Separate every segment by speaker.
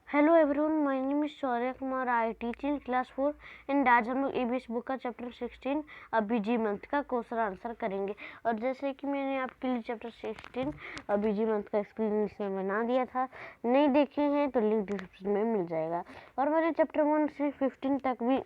Speaker 1: Hello everyone, my name is Shaurya Kumar. I teach in class 4 and आज हम लोग EBS book का chapter 16 बीजी month का क्वेश्चन आंसर करेंगे। और जैसे कि मैंने आपके लिए चैप्टर 16 बीजी मंथ का स्क्रीन इसमें बना दिया था, नहीं देखे हैं तो लिंक डिस्क्रिप्शन में मिल जाएगा। और मैंने चैप्टर 1 से 15 तक भी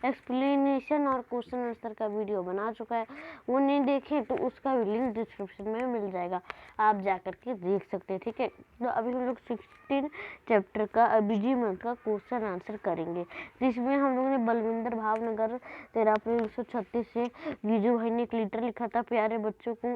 Speaker 1: एक्सप्लेनेशन और क्वेश्चन आंसर का वीडियो बना चुका है, वो नहीं देखे तो उसका भी लिंक डिस्क्रिप्शन में मिल जाएगा, आप जाकर के देख सकते हैं। ठीक है, तो अभी हम लोग 16 चैप्टर का बीजी मंथ का क्वेश्चन आंसर करेंगे, जिसमें हम लोगों ने बलविंदर भावनगर 13 अप्रैल 1936 से गीजू भाई ने एक लेटर लिखा था प्यारे बच्चों को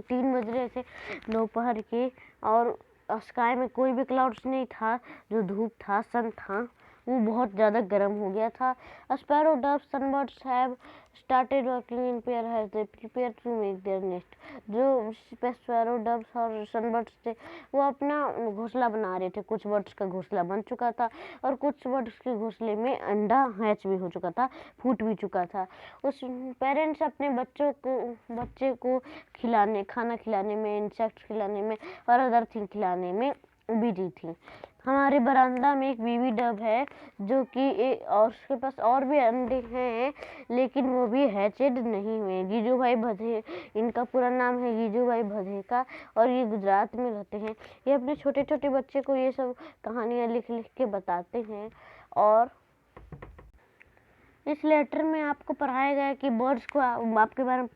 Speaker 1: 3 बज रहे थे दोपहर के, और स्काई में कोई भी क्लाउड्स नहीं था, जो धूप था, सन था, वो बहुत ज़्यादा गर्म हो गया था। Sparrow doves sunbirds have started working in pair has they prepare to make their nest. जो स्पैरो डव्स और सनबर्ड्स थे वो अपना घोंसला बना रहे थे। कुछ बर्ड्स का घोंसला बन चुका था और कुछ बर्ड्स के घोंसले में अंडा हैच भी हो चुका था, फूट भी चुका था। उस पेरेंट्स अपने बच्चे को खाना खिलाने में, इंसेक्ट्स खिलाने में और अदर थिंग खिलाने में बिजी थी। हमारे बरामदा में एक बेबी डब है जो कि और उसके पास और भी अंडे हैं, लेकिन वो भी हैचेड नहीं हुए। गीजू भाई भदे, इनका पूरा नाम है गीजू भाई भदे का, और ये गुजरात में रहते हैं। ये अपने छोटे छोटे बच्चे को ये सब कहानियाँ लिख लिख के बताते हैं। और इस लेटर में आपको पढ़ाया गया है कि बर्ड्स को आपके बारे में,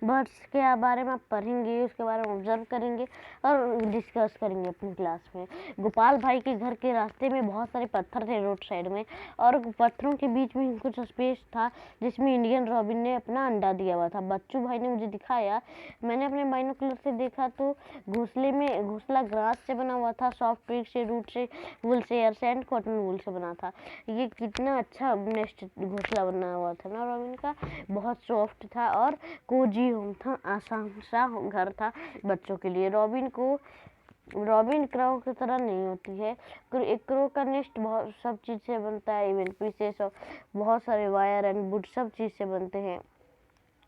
Speaker 1: बर्ड्स के बारे में आप पढ़ेंगे, उसके बारे में ऑब्जर्व करेंगे और डिस्कस करेंगे अपनी क्लास में। गोपाल भाई के घर के रास्ते में बहुत सारे पत्थर थे रोड साइड में, और पत्थरों के बीच में कुछ स्पेस था जिसमें इंडियन रॉबिन ने अपना अंडा दिया हुआ था। बच्चू भाई ने मुझे दिखाया, मैंने अपने बाइनोकुलर से देखा तो घोंसला ग्रास से बना हुआ था, सॉफ्ट ट्विग से, रूट से, वूल से, एयर से एंड कॉटन वूल से बना था। ये कितना अच्छा नेस्ट घोंसला बना हुआ था ना रॉबिन का, बहुत सॉफ्ट था और कोजी होम था, आसान सा घर था बच्चों के लिए। रॉबिन क्रो की तरह नहीं होती है। एक क्रो का नेस्ट बहुत सब चीज़ से बनता है, इवन पीसेस और बहुत सारे वायर एंड वुड सब चीज़ से बनते हैं।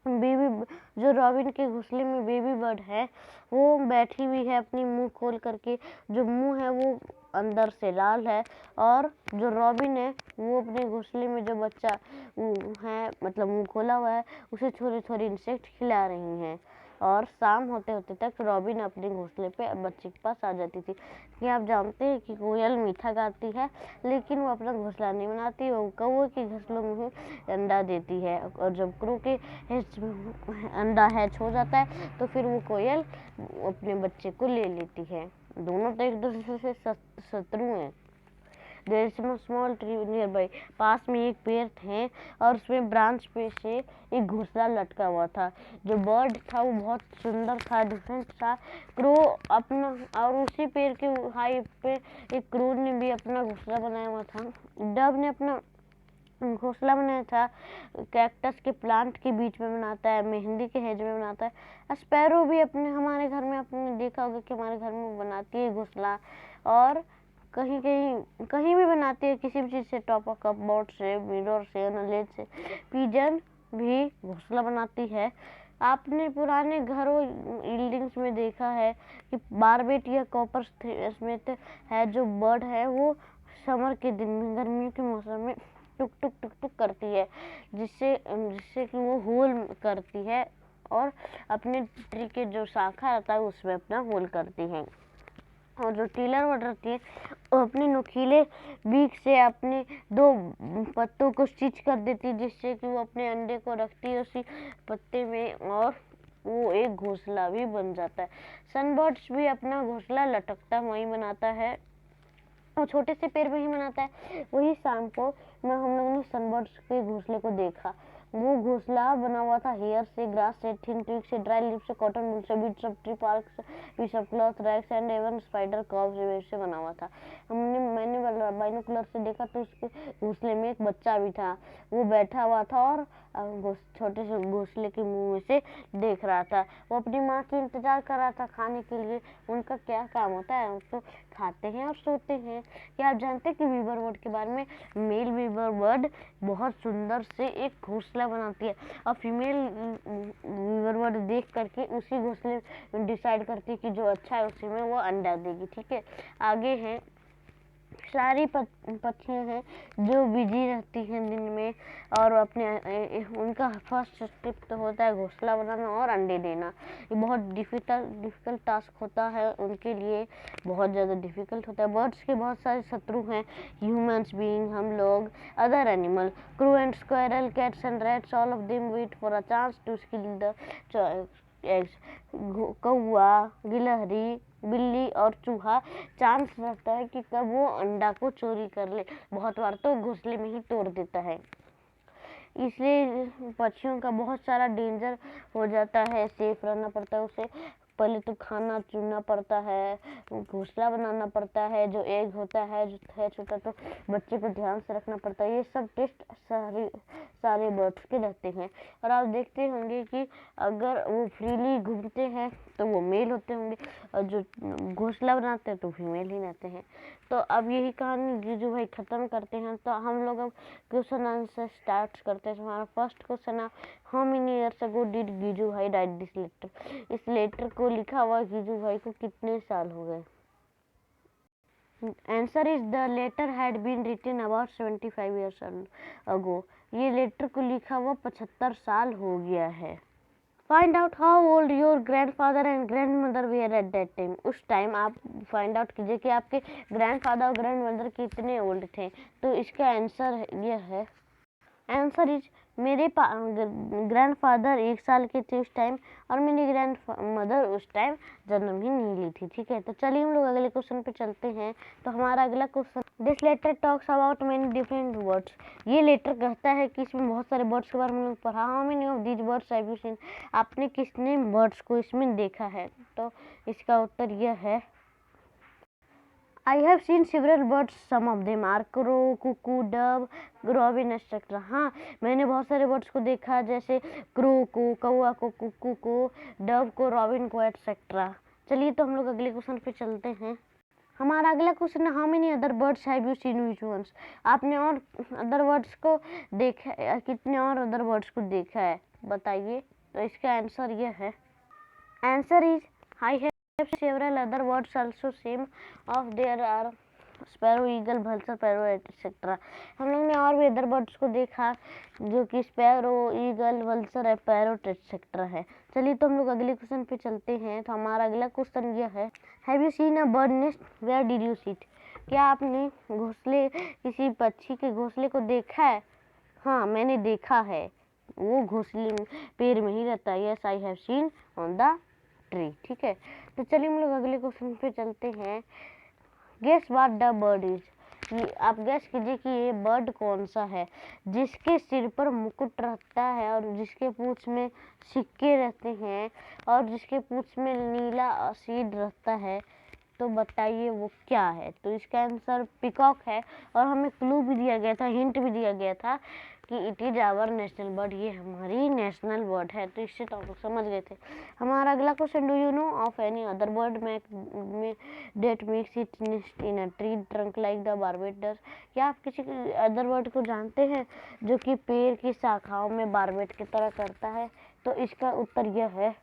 Speaker 1: जो रॉबिन के घोंसले में बेबी बर्ड है वो बैठी हुई है अपनी मुंह खोल करके। जो मुंह है वो अंदर से लाल है, और जो रॉबिन है वो अपने घोंसले में जो बच्चा है, मतलब मुंह खोला हुआ है, उसे थोड़ी थोड़ी इंसेक्ट खिला रही हैं। और शाम होते होते तक रॉबिन अपने घोंसले पे बच्चे के पास आ जाती थी। कि आप जानते हैं कि कोयल मीठा गाती है, लेकिन वो अपना घोंसला नहीं बनाती, वो कौवे के घोंसलों में ही अंडा देती है। और जब क्रो के अंडा हैच हो जाता है तो फिर वो कोयल अपने बच्चे को ले लेती है। दोनों तो एक दूसरे से शत्रु हैं। There is small tree nearby, पास में एक पेड़ थे और उसमें ब्रांच पे से एक घोंसला लटका हुआ था। जो बर्ड था वो बहुत सुंदर था, डिफरेंट था। क्रो अपना, और उसी पेड़ के हाइट पे एक क्रो ने भी अपना घोंसला बनाया हुआ था। डब ने अपना घोंसला बनाया था कैक्टस के प्लांट के बीच में बनाता है, मेहंदी के हेज में बनाता है। स्पैरो भी अपने हमारे घर में आपने देखा होगा कि हमारे घर में बनाती है घोंसला, और कहीं भी बनाती है, किसी भी चीज़ से, टॉप ऑफ कपबोर्ड से, मिरर से, नलेज से। पिजन भी घोंसला बनाती है। आपने पुराने घरों बिल्डिंग्स में देखा है कि बारबेट या कॉपर स्मिथ है, जो बर्ड है वो समर के दिन में, गर्मियों के मौसम में टुक टुक टुक टुक करती है, जिससे कि वो होल करती है और अपने ट्री के जो शाखा रहता है उसमें अपना होल करती है। और जो टीलर बर्ड रहती है वो अपने नुकीले बीक से अपने 2 पत्तों को स्टिच कर देती है, जिससे कि वो अपने अंडे को रखती है उसी पत्ते में, और वो एक घोंसला भी बन जाता है। सनबर्ड्स भी अपना घोंसला लटकता वहीं बनाता है, वो छोटे से पेड़ में ही बनाता है। वही शाम को हम लोगों ने सनबर्ड्स के घोंसले को देखा। वो घोंसला बना हुआ था हेयर से, ग्रास से, थिन ट्विग से, ड्राई लीफ से, कॉटन वूल से, बीट्स ऑफ ट्री पार्क से, piece of cloth, rags and even spider cobs से बना हुआ था। मैंने बाइनोकुलर से देखा तो उसके घोंसले में एक बच्चा भी था, वो बैठा हुआ था और छोटे से घोंसले के मुंह में से देख रहा था। वो अपनी माँ की इंतजार कर रहा था खाने के लिए। उनका क्या काम होता है, उसको खाते हैं और सोते हैं। क्या आप जानते हैं कि वीवर बर्ड के बारे में? मेल वीवर बर्ड बहुत सुंदर से एक घोंसला बनाती है, और फीमेल वीवर बर्ड देख करके उसी घोंसले डिसाइड करती है कि जो अच्छा है उसी में वो अंडा देगी। ठीक है, आगे है सारी पक्षियाँ हैं जो बिजी रहती हैं दिन में और अपने उनका फर्स्ट स्टेप तो होता है घोंसला बनाना और अंडे देना। ये बहुत डिफ़िकल्ट टास्क होता है उनके लिए, बहुत ज़्यादा डिफ़िकल्ट होता है। बर्ड्स के बहुत सारे शत्रु हैं, ह्यूमन्स बीइंग, हम लोग, other animal, crow and squirrel, cats and rats, all of them wait for a chance to skill the eggs. कौआ, गिलहरी, बिल्ली और चूहा चांस रहता है कि कब वो अंडा को चोरी कर ले, बहुत बार तो घोंसले में ही तोड़ देता है। इसलिए पक्षियों का बहुत सारा डेंजर हो जाता है, सेफ रहना पड़ता है उसे। पहले तो खाना चुनना पड़ता है, घोंसला बनाना पड़ता है, जो एग होता है जो है छोटा तो बच्चे को ध्यान से रखना पड़ता है। ये सब टेस्ट सारे बर्ड्स के रहते हैं। और आप देखते होंगे कि अगर वो फ्रीली घूमते हैं तो वो मेल होते होंगे और जो घोंसला बनाते हैं तो फीमेल ही रहते हैं। तो अब यही कहानी जीजू भाई ख़त्म करते हैं। तो हम लोग अब क्वेश्चन आंसर स्टार्ट करते हैं। तो हमारा फर्स्ट क्वेश्चन है, how many years ago did जीजू भाई राइट दिस लेटर। इस लेटर को लिखा हुआ जीजू भाई को कितने साल हो गए? Answer is the letter had been written about 75 years ago. ये लेटर को लिखा हुआ 75 साल हो गया है। Find out how old your grandfather and grandmother were at that time. उस टाइम आप फाइंड आउट कीजिए कि आपके ग्रैंडफादर और ग्रैंडमदर कितने ओल्ड थे। तो इसका आंसर यह है, आंसर इज मेरे ग्रैंडफादर 1 साल के थे उस टाइम और मेरी ग्रैंडमदर उस टाइम जन्म ही नहीं ली थी। ठीक है, तो चलिए हम लोग अगले क्वेश्चन पे चलते हैं। तो हमारा अगला question, this letter talks about many different words. ये लेटर कहता है कि इसमें बहुत सारे बर्ड्स के बारे में पढ़ा। How many of these birds have you scene. आपने कितने बर्ड्स को इसमें देखा है? तो इसका उत्तर यह है, I have seen several birds, some of them are crow, cuckoo, dove, robin etc. हाँ, मैंने बहुत सारे बर्ड्स को देखा, जैसे क्रो को, कौआ को, कुक्कू को, डव को, रॉबिन को एटसेट्रा। चलिए तो हम लोग अगले क्वेश्चन पे चलते हैं। हमारा अगला क्वेश्चन है, how many other birds have you seen, which ones. आपने और अदर बर्ड्स को देखा, कितने और अदर बर्ड्स को देखा है बताइए। तो इसका आंसर यह है, answer is I have several other birds also, same of there are sparrow, eagle, vulture, parrot etcetera. हम लोग ने और भी अदर बर्ड्स को देखा जो कि स्पैरो, ईगल, वल्सर, पैरोट एटसेट्रा है। चलिए तो हम लोग अगले क्वेश्चन पे चलते हैं। तो हमारा अगला क्वेश्चन यह है, have you seen a bird nest, where did you see it. क्या आपने घोंसले, किसी पक्षी के घोंसले को देखा है? हाँ, मैंने देखा है, वो घोंसले पेड़ में ही रहता है। Yes, I have seen on the tree. ठीक है, तो चलिए हम लोग अगले क्वेश्चन पे चलते हैं। Guess what the bird is. आप गेस कीजिए कि ये बर्ड कौन सा है जिसके सिर पर मुकुट रहता है और जिसके पूंछ में सिक्के रहते हैं और जिसके पूंछ में नीला सीड रहता है। तो बताइए वो क्या है। तो इसका आंसर पिकॉक है और हमें क्लू भी दिया गया था, हिंट भी दिया गया था कि it is our national bird, ये हमारी नेशनल बर्ड है। तो इससे तो आप लोग समझ गए थे। हमारा अगला question, do you know of any other bird that makes it nest in a tree trunk like the barbet does. क्या आप किसी अदर बर्ड को जानते हैं जो कि पेड़ की शाखाओं में बार्बेट की तरह करता है? तो इसका उत्तर यह है,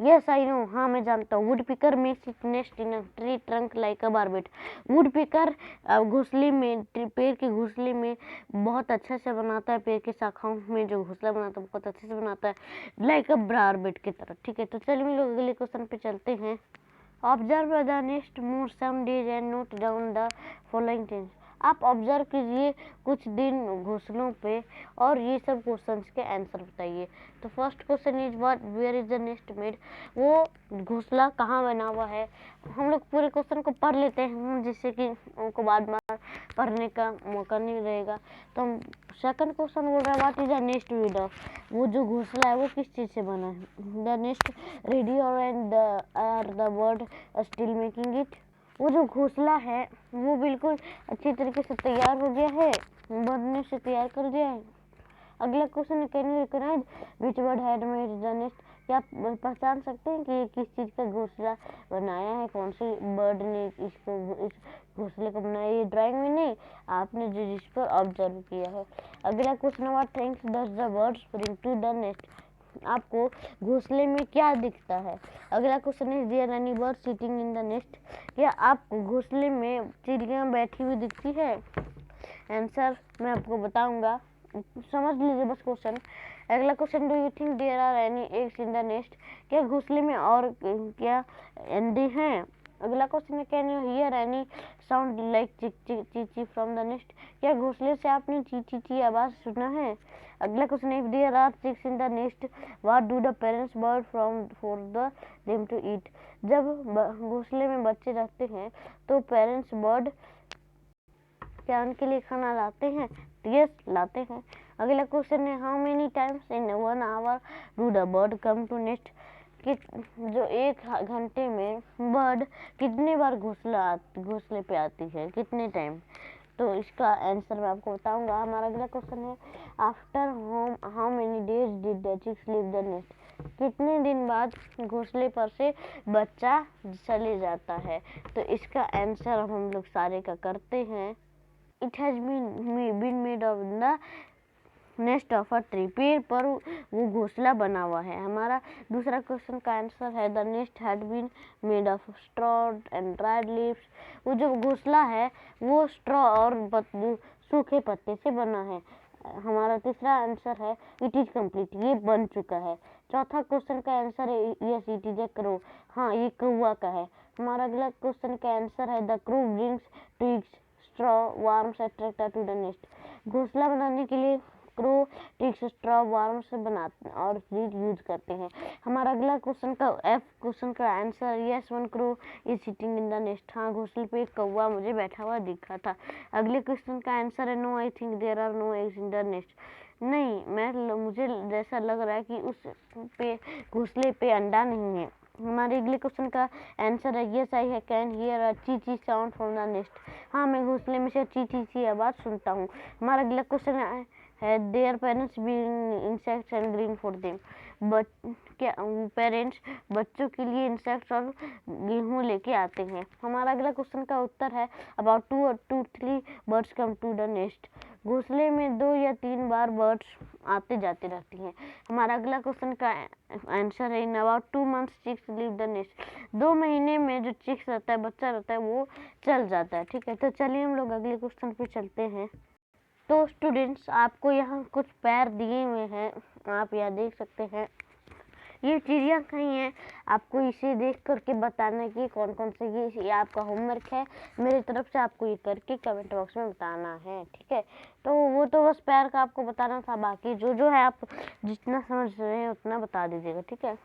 Speaker 1: यस आई नो, हाँ मैं जानता हूँ। Would picker makes it nest in a tree trunk like a barbette. Would picker घोंसले में, पेड़ के घोंसले में बहुत अच्छे से बनाता है, पेड़ की शाखाओं में जो घोंसला बनाता है बहुत अच्छे से बनाता है, लाइक अ बार्बेट की तरह। ठीक है, तो चलिए हम लोग अगले क्वेश्चन पे चलते हैं। Observe the nest move some days and note down the following things. आप ऑब्जर्व कीजिए कुछ दिन घोंसलों पे और ये सब क्वेश्चंस के आंसर बताइए। तो first question is what, where is the nest made. वो घोंसला कहाँ बना हुआ है। हम लोग पूरे क्वेश्चन को पढ़ लेते हैं जिससे कि उनको बार बार पढ़ने का मौका नहीं रहेगा। तो हम सेकंड क्वेश्चन बोल रहा है, what is the nest made of. वो जो घोंसला है वो किस चीज़ से बना है। द नेस्ट रेडी और and are the bird still making it. वो जो घोंसला है वो बिल्कुल अच्छी तरीके से तैयार हो गया है, बर्ड ने से तैयार कर दिया है। अगला क्वेश्चन है, can you recognize which bird had made the nest. क्या आप पहचान सकते हैं कि ये किस चीज़ का घोंसला बनाया है, कौन सी बर्ड ने इसको, इस घोंसले को बनाया। ये ड्राइंग में नहीं, आपने जो जिस पर ऑब्जर्व किया है। अगला question, what things does the birds bring to the nest. आपको घोंसले में क्या दिखता है? अगला question is there any bird sitting in the nest? क्या आपको घोंसले में चिड़िया बैठी हुई दिखती है? आंसर मैं आपको बताऊंगा, समझ लीजिए बस क्वेश्चन। अगला question, do you think there are any eggs in the nest? क्या घोंसले में और क्या अंडे हैं? अगला क्वेश्चन है, can you here any sound like चिक चिक चीची फ्रॉम द नेस्ट? क्या घोंसले से आपने ची ची ची आवाज सुना है? अगला question, if there are chicks in the nest what do the parents bird from for the them to eat? जब घोंसले में बच्चे रहते हैं तो पेरेंट्स बर्ड क्या उनके लिए खाना लाते हैं? यस, लाते हैं। अगला क्वेश्चन है, how many times in 1 hour do the bird come to nest? कि जो 1 घंटे में बर्ड कितने बार घोंसले पे आती है, कितने टाइम? तो इसका आंसर मैं आपको बताऊंगा। हमारा अगला क्वेश्चन है, after how many days did the chicks leave the nest? कितने दिन बाद घोंसले पर से बच्चा चले जाता है? तो इसका आंसर हम लोग सारे का करते हैं। It has been made of the nest of a tree. पेड़ पर वो घोंसला बना हुआ है। हमारा दूसरा क्वेश्चन का आंसर है, the nest had been made of straw and dried leaves. वो जो घोंसला है वो स्ट्रॉ और सूखे पत्ते से बना है। हमारा तीसरा आंसर है, इट इज कम्प्लीट, ये बन चुका है। चौथा क्वेश्चन का आंसर है, yes it is a crow, हाँ ये कौवा का है। हमारा अगला क्वेश्चन का आंसर है, the crow brings twigs straw worms attractor to the nest. घोंसला बनाने के लिए क्रो ट्विग्स स्ट्रॉ वार्म्स बनाते और सीड यूज करते हैं। हमारा अगला क्वेश्चन का एफ क्वेश्चन का answer, yes one crow is sitting in the nest. हाँ, घोंसले पे एक कौवा मुझे बैठा हुआ दिखा था। अगले क्वेश्चन का आंसर है, no I think there are no eggs in the nest. नहीं, मुझे जैसा लग रहा है कि उस पे घोंसले पे अंडा नहीं है। हमारे अगले क्वेश्चन का आंसर है, यस आई कैन हियर अ ची ची साउंड फ्रॉम द नेस्ट। हाँ, मैं घोंसले में से ची ची ची आवाज सुनता हूँ। हमारा अगला क्वेश्चन है, their parents being insects and green for them. क्या पेरेंट्स बच्चों के लिए इंसेक्ट्स और गेहूँ लेके आते हैं? हमारा अगला क्वेश्चन का उत्तर है, about 2 or 3 birds come to the nest. घोंसले में 2 या 3 बार बर्ड्स आते जाते रहती हैं। हमारा अगला क्वेश्चन का आंसर है, in about 2 months chicks leave the nest. 2 महीने में जो चिक्स रहता है, बच्चा रहता है, वो चल जाता है। ठीक है, तो चलिए हम लोग अगले क्वेश्चन पे चलते हैं। तो स्टूडेंट्स, आपको यहाँ कुछ पैर दिए हुए हैं, आप यहाँ देख सकते हैं। ये चिड़िया कहीं है, आपको इसे देख करके बताना कि कौन कौन से ये आपका होमवर्क है। मेरी तरफ से आपको ये करके कमेंट बॉक्स में बताना है। ठीक है, तो वो तो बस पैर का आपको बताना था, बाकी जो है आप जितना समझ रहे हैं उतना बता दीजिएगा। ठीक है,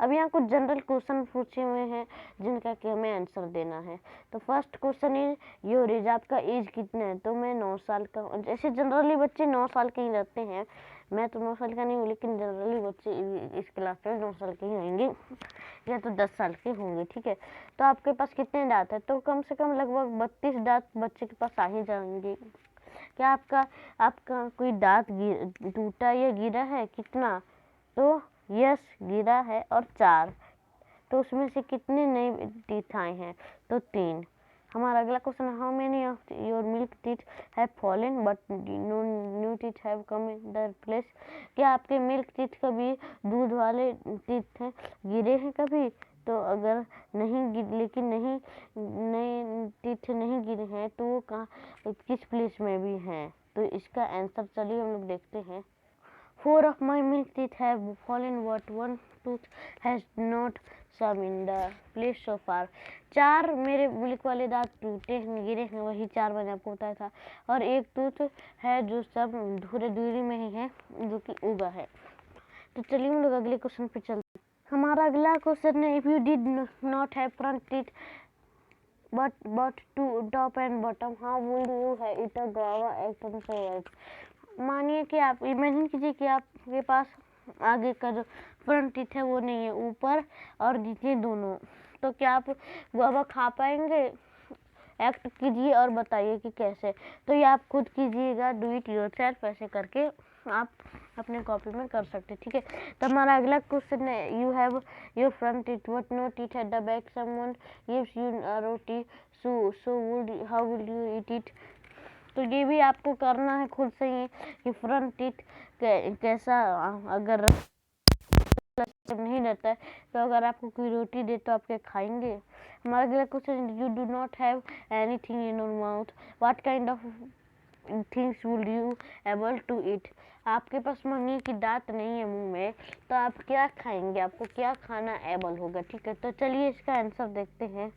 Speaker 1: अब यहाँ कुछ जनरल क्वेश्चन पूछे हुए हैं जिनका कि हमें आंसर देना है। तो first question is your age, आपका एज कितना है? तो मैं 9 साल का हूँ। जैसे जनरली बच्चे 9 साल के ही रहते हैं, मैं तो 9 साल का नहीं हूँ, लेकिन जनरली बच्चे इस क्लास में 9 साल के ही होंगे या तो 10 साल के होंगे। ठीक है, तो आपके पास कितने दांत है? तो कम से कम लगभग 32 दांत बच्चे के पास आ ही जाएंगे। क्या आपका कोई दांत टूटा या गिरा है? कितना? तो यस, गिरा है और 4। तो उसमें से कितने नए टीथ आए हैं? तो 3। हमारा अगला question, how many of your milk teeth have fallen but no new teeth have come in their place? क्या आपके मिल्क टीथ कभी दूध वाले टीथ हैं गिरे हैं कभी? तो अगर नहीं लेकिन नहीं नए टीथ नहीं गिरे हैं तो वो कहाँ किस प्लेस में भी हैं? तो इसका आंसर चलिए हम लोग देखते हैं। 4 of my milk teeth have fallen, but 1 tooth has not some in the place so far. 4 मेरे मिल्क वाले दांत टूटे हैं, गिरे हैं, वही 4 मैंने आपको बताया था। और 1 टूथ है जो सब थोड़े दूरी में ही है, जो कि उगा है। तो चलिए हम लोग अगले क्वेश्चन पे चलते हैं। हमारा अगला क्वेश्चन है, if you did not have front teeth but two top and bottom, how would you have eat a guava apple so right? मानिए कि आप इमेजिन कीजिए कि आपके पास आगे का जो फ्रंट टीथ है वो नहीं है, ऊपर और नीचे दोनों। तो क्या आप गुआवा खा पाएंगे? एक्ट कीजिए और बताइए कि कैसे। तो ये आप खुद कीजिएगा, डू इट योरसेल्फ, ऐसे करके आप अपने कॉपी में कर सकते हैं। ठीक है, तो हमारा अगला क्वेश्चन है, you have your front teeth but no teeth at the back, someone gives you a roti so would how will you eat it? तो ये भी आपको करना है खुद से ही कि फ्रंट टीथ कैसा, अगर जब नहीं रहता है तो अगर आपको कोई रोटी दे तो आप क्या खाएंगे? हमारा अगला question, you do not have anything in your mouth, what kind of things would you able to eat? आपके पास मंगनी की दांत नहीं है मुंह में, तो आप क्या खाएंगे? आपको क्या खाना एबल होगा? ठीक है, तो चलिए इसका आंसर देखते हैं।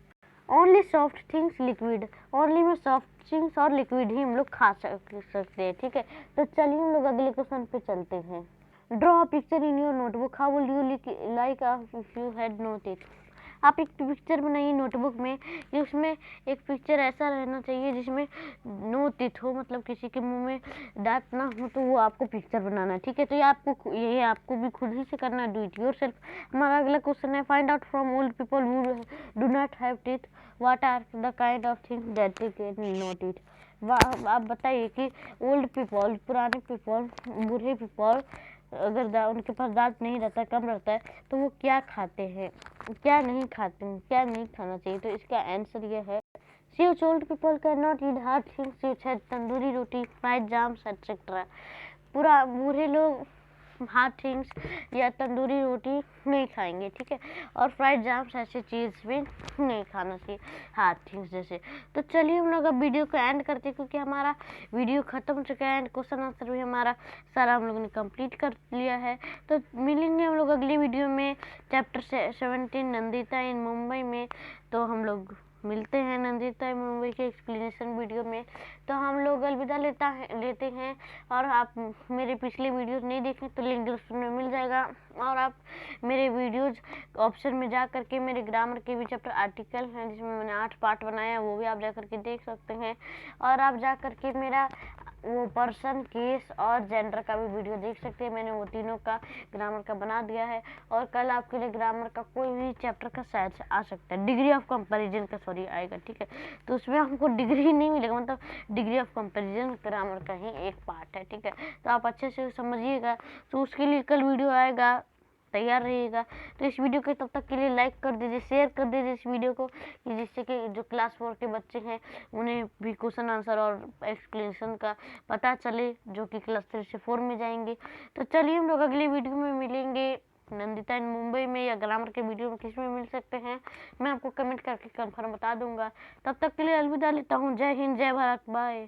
Speaker 1: Only soft things liquid, only में सॉफ्ट थिंग्स और लिक्विड ही हम लोग खा सकते हैं। ठीक है, तो चलिए हम लोग अगले क्वेश्चन पे चलते हैं। Draw a picture in your notebook, how will you like if you had no teeth? आप एक पिक्चर बनाइए नोटबुक में, जिसमें एक पिक्चर ऐसा रहना चाहिए जिसमें नो टीथ हो, मतलब किसी के मुंह में दांत ना हो, तो वो आपको पिक्चर बनाना है। ठीक है, तो ये आपको भी खुद ही से करना है, डू इट योरसेल्फ। हमारा अगला क्वेश्चन है, find out from old people who do not have teeth, what are the kind of things that they can not eat? आप बताइए कि ओल्ड पीपल, पुराने पीपल, बूढ़े पीपल, अगर उनके पास दांत नहीं रहता, कम रहता है, तो वो क्या खाते हैं, क्या नहीं खाते हैं, क्या नहीं खाना चाहिए? तो इसका आंसर ये है, Such old people cannot eat hard things such as tandoori roti, fried jams etcetera. पूरा बूढ़े लोग हार्ड थिंग्स या तंदूरी रोटी नहीं खाएंगे। ठीक है, और फ्राइड जाम्स ऐसी चीज़ भी नहीं खाना चाहिए, हार्ड थिंग्स जैसे। तो चलिए हम लोग अब वीडियो को एंड करते हैं, क्योंकि हमारा वीडियो ख़त्म हो चुका है एंड क्वेश्चन आंसर भी हमारा सारा हम लोगों ने कंप्लीट कर लिया है। तो मिलेंगे हम लोग अगली वीडियो में, चैप्टर 17 नंदिता इन मुंबई में। तो हम लोग मिलते हैं नंदिता मुंबई के एक्सप्लेनेशन वीडियो में। तो हम लोग अलविदा लेते हैं। और आप मेरे पिछले वीडियोस नहीं देखें तो लिंक डिस्क्रिप्शन में मिल जाएगा, और आप मेरे वीडियोज ऑप्शन में जा करके मेरे ग्रामर के भी चैप्टर आर्टिकल हैं जिसमें मैंने 8 पार्ट बनाया, वो भी आप जा करके देख सकते हैं। और आप जा करके मेरा वो पर्सन, केस और जेंडर का भी वीडियो देख सकते हैं, मैंने वो तीनों का ग्रामर का बना दिया है। और कल आपके लिए ग्रामर का कोई भी चैप्टर का शायद आ सकता है, डिग्री ऑफ कंपैरिजन का सॉरी आएगा। ठीक है, तो उसमें हमको डिग्री नहीं मिलेगा, मतलब डिग्री ऑफ कंपैरिजन ग्रामर का ही एक पार्ट है। ठीक है, तो आप अच्छे से समझिएगा, तो उसके लिए कल वीडियो आएगा, तैयार रहिएगा। तो इस वीडियो को तब तक के लिए लाइक कर दीजिए, शेयर कर दीजिए इस वीडियो को, कि जिससे कि जो क्लास 4 के बच्चे हैं उन्हें भी क्वेश्चन आंसर और एक्सप्लेनेशन का पता चले, जो कि क्लास 3 से 4 में जाएंगे। तो चलिए हम लोग अगली वीडियो में मिलेंगे, नंदिता इन मुंबई में या ग्रामर के वीडियो में किस में मिल सकते हैं, मैं आपको कमेंट करके कंफर्म बता दूंगा। तब तक के लिए अलविदा लेता हूँ। जय हिंद, जय भारत, बाय।